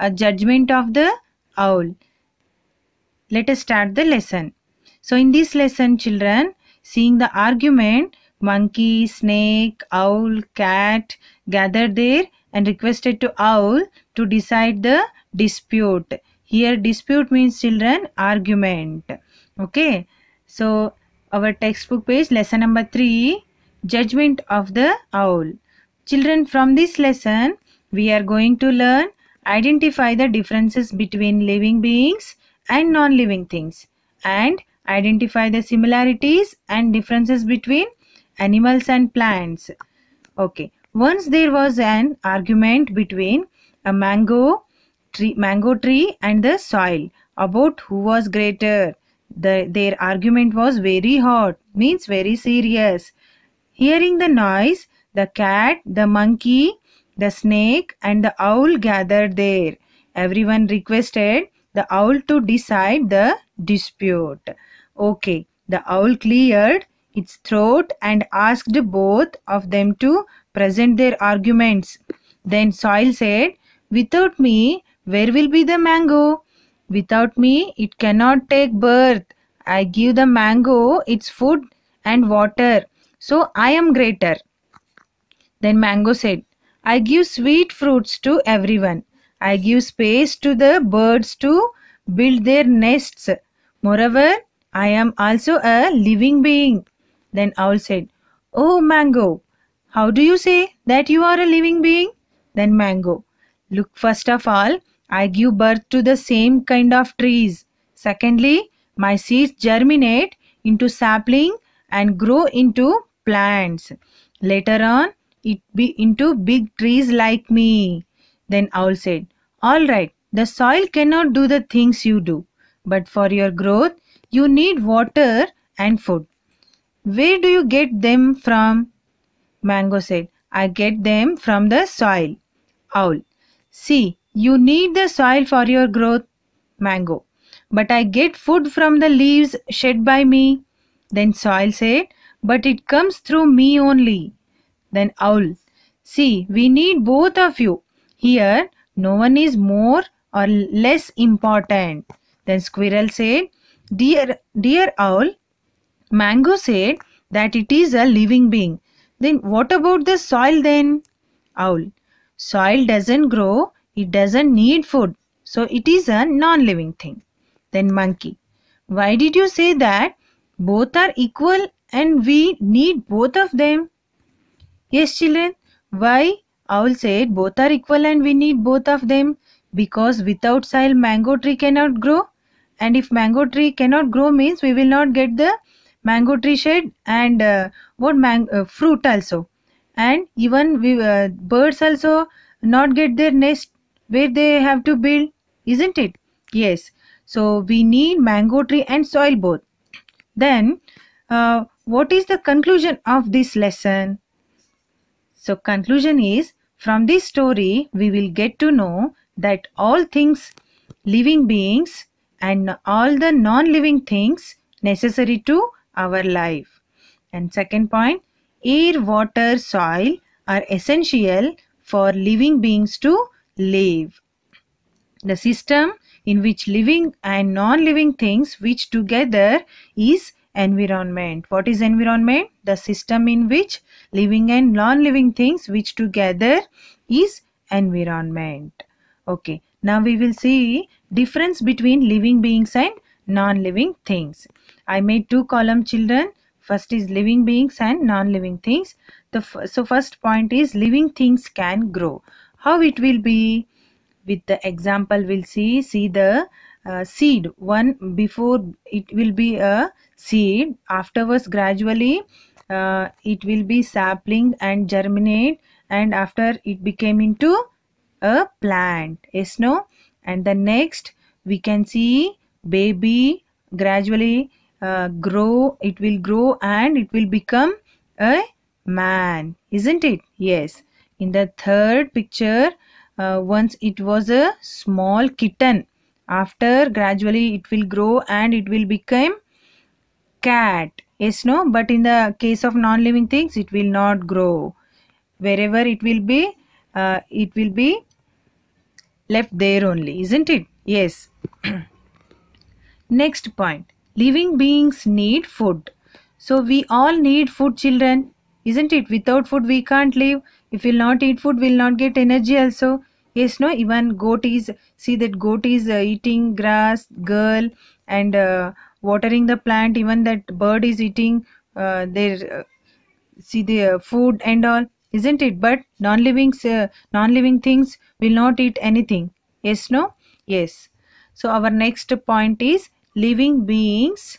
a judgment of the owl. Let us start the lesson. So in this lesson, children, seeing the argument, monkey, snake, owl, cat gathered there and requested to owl to decide the dispute. Here dispute means, children, argument. Okay. So our textbook page, lesson number 3, judgment of the owl. Children, from this lesson we are going to learn identify the differences between living beings and non-living things, and identify the similarities and differences between animals and plants. Okay. Once there was an argument between a mango tree and the soil about who was greater. Their argument was very hot, means very serious. Hearing the noise, the cat, the monkey, the snake and the owl gathered there. Everyone requested the owl to decide the dispute. Okay, the owl cleared its throat and asked both of them to present their arguments. Then soil said, "Without me, where will be the mango? Without me, it cannot take birth. I give the mango its food and water, so I am greater." Then mango said, "I give sweet fruits to everyone. I give space to the birds to build their nests. Moreover, I am also a living being." Then owl said, "Oh mango, how do you say that you are a living being?" Then mango, "Look, first of all, I give birth to the same kind of trees. Secondly, my seeds germinate into sapling and grow into plants. Later on, it be into big trees like me." Then owl said, "All right, the soil cannot do the things you do, but for your growth, you need water and food. Where do you get them from?" Mango said, "I get them from the soil." Owl, "See, you need the soil for your growth." Mango, "But I get food from the leaves shed by me." Then soil said, "But it comes through me only." Then owl, "See, we need both of you. Here, no one is more or less important." Then squirrel said, Dear owl, mango said that it is a living being. Then what about the soil then?" Owl, "Soil doesn't grow, it doesn't need food, so it is a non-living thing." Then monkey, "Why did you say that both are equal and we need both of them?" Yes, children, why owl said both are equal and we need both of them? Because without soil, mango tree cannot grow. And if mango tree cannot grow means we will not get the mango tree shade and fruit also. And even birds also not get their nest where they have to build, isn't it? Yes. So we need mango tree and soil both. Then what is the conclusion of this lesson? So conclusion is, from this story we will get to know that all things, living beings and all the non-living things necessary to our life. And second point, air, water, soil are essential for living beings to live. The system in which living and non-living things which together is environment. What is environment? The system in which living and non-living things which together is environment. Okay, now we will see difference between living beings and non-living things. I made two column, children. First is living beings and non-living things. So first point is living things can grow. How it will be? With the example we'll see the seed. One, before it will be a seed, afterwards gradually it will be sapling and germinate, and after it became into a plant. Yes, no? And the next we can see baby gradually grow. It will grow and it will become a man, isn't it? Yes. In the third picture, once it was a small kitten, after gradually it will grow and it will become cat. Yes, no? But in the case of non-living things, it will not grow. Wherever it will be left there only, isn't it? Yes. Next point, living beings need food. So we all need food, children, isn't it? Without food we can't live. If we'll not eat food, we'll not get energy also. Yes, no, even goat is, see that goat is eating grass, girl, and watering the plant. Even that bird is eating their see the food and all, isn't it? But non-living things will not eat anything. Yes, no? Yes. So our next point is living beings.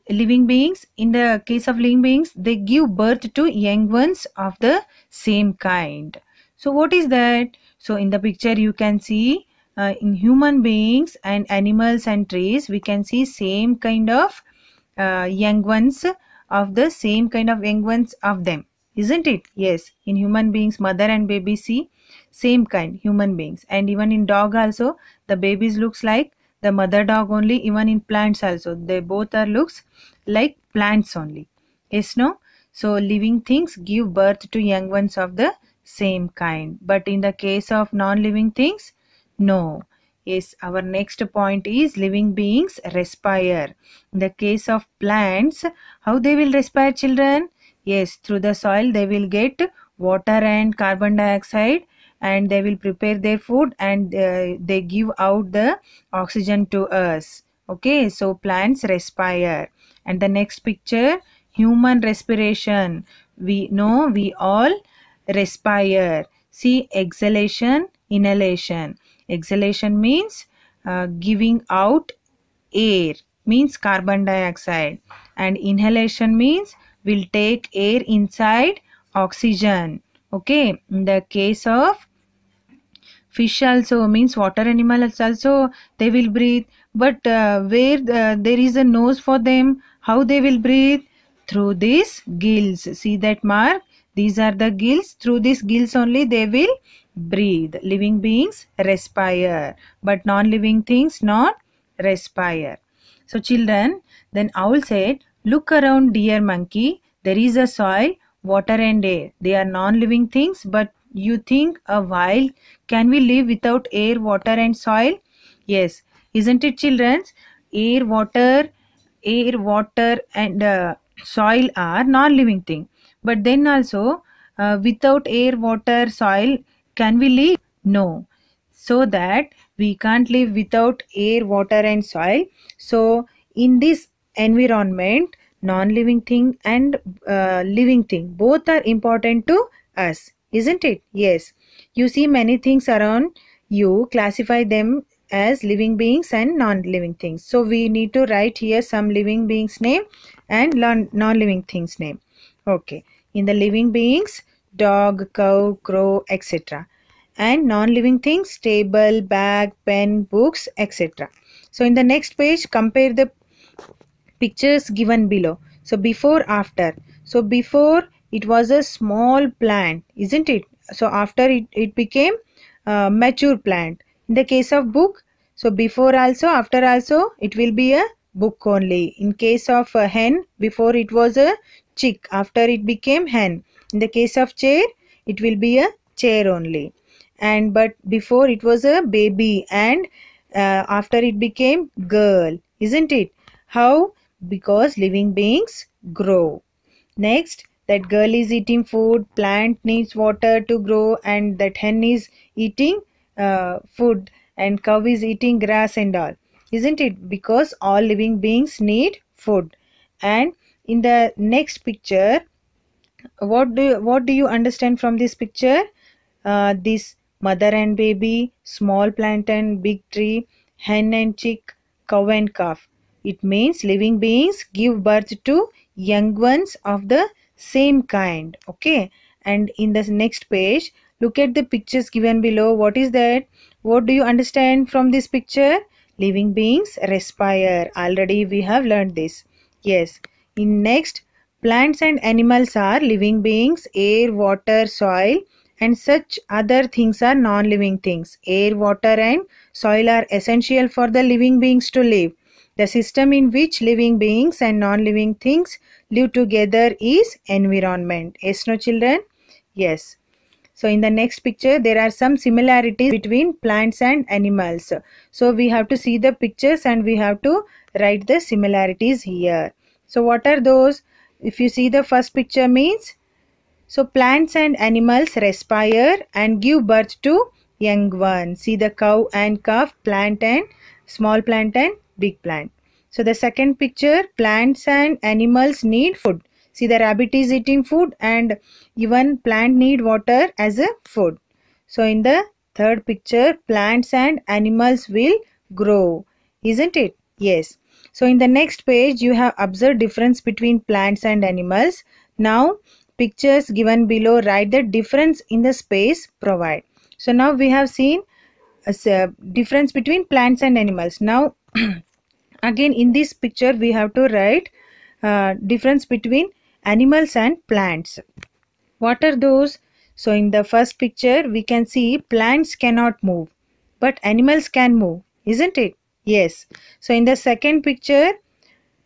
In the case of living beings, they give birth to young ones of the same kind. So what is that? So in the picture you can see in human beings and animals and trees, we can see same kind of young ones of the same kind of young ones of them, isn't it? Yes, in human beings, mother and baby, see same kind human beings. And even in dog also, the babies looks like the mother dog only. Even in plants also, they both are looks like plants only. Yes, no? So living things give birth to young ones of the same kind. But in the case of non-living things, no. Yes, our next point is living beings respire. In the case of plants, how they will respire, children? Yes, through the soil they will get water and carbon dioxide, and they will prepare their food, and they give out the oxygen to us. Okay, so plants respire. And the next picture, human respiration. We know we all respire. See, exhalation, inhalation. Exhalation means giving out air, means carbon dioxide, and inhalation means will take air inside oxygen. Okay, in the case of fish also, means water animals also, they will breathe. But where there is a nose for them, how they will breathe? Through these gills. See that mark? These are the gills. Through these gills only they will breathe. Living beings respire, but non-living things not respire. So children, then owl said, look around, dear monkey, there is a soil, water and air. They are non-living things, but you think a while, can we live without air, water and soil? Yes, isn't it, children? Air, water and soil are non-living thing. But then also, without air, water, soil, can we live? No. So that we can't live without air, water and soil. So in this environment, non-living thing and living thing, both are important to us, isn't it? Yes. You see many things around you, classify them as living beings and non-living things. So we need to write here some living beings name and non-living things name. Okay. In the living beings, dog, cow, crow, etc. And non-living things, table, bag, pen, books, etc. So in the next page, compare the pictures given below. So before, after. So before it was a small plant, isn't it? So after it became a mature plant. In the case of book, so before also, after also, it will be a book only. In case of a hen, before it was a chick, after it became hen. In the case of chair, it will be a chair only. And but before it was a baby, and after it became girl, isn't it? How? Because living beings grow. Next, that girl is eating food, plant needs water to grow, and that hen is eating food, and cow is eating grass and all, isn't it? Because all living beings need food. And in the next picture, what do you understand from this picture? This mother and baby, small plant and big tree, hen and chick, cow and calf. It means living beings give birth to young ones of the same kind. Okay. And in the next page, look at the pictures given below. What is that? What do you understand from this picture? Living beings respire. Already we have learned this. Yes. In next, plants and animals are living beings. Air, water, soil, and such other things are non-living things. Air, water and soil are essential for the living beings to live. The system in which living beings and non-living things live together is environment. Yes, no, children? Yes. So in the next picture there are some similarities between plants and animals. So we have to see the pictures and we have to write the similarities here. So what are those? If you see the first picture means, so plants and animals respire and give birth to young ones. See the cow and calf, plant and small plant and big plant. So the second picture, plants and animals need food. See the rabbit is eating food and even plant need water as a food. So in the third picture, plants and animals will grow. Isn't it? Yes. So in the next page you have observed difference between plants and animals. Now pictures given below, write the difference in the space provide. So now we have seen a difference between plants and animals. Now again in this picture we have to write difference between animals and plants. What are those? So in the first picture we can see plants cannot move but animals can move, isn't it? Yes. So in the second picture,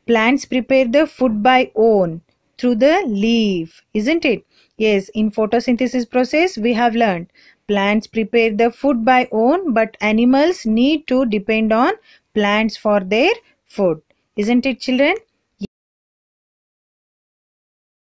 plants prepare the food by own through the leaf, isn't it? Yes, in photosynthesis process we have learned plants prepare the food by own but animals need to depend on plants for their food. Isn't it, children?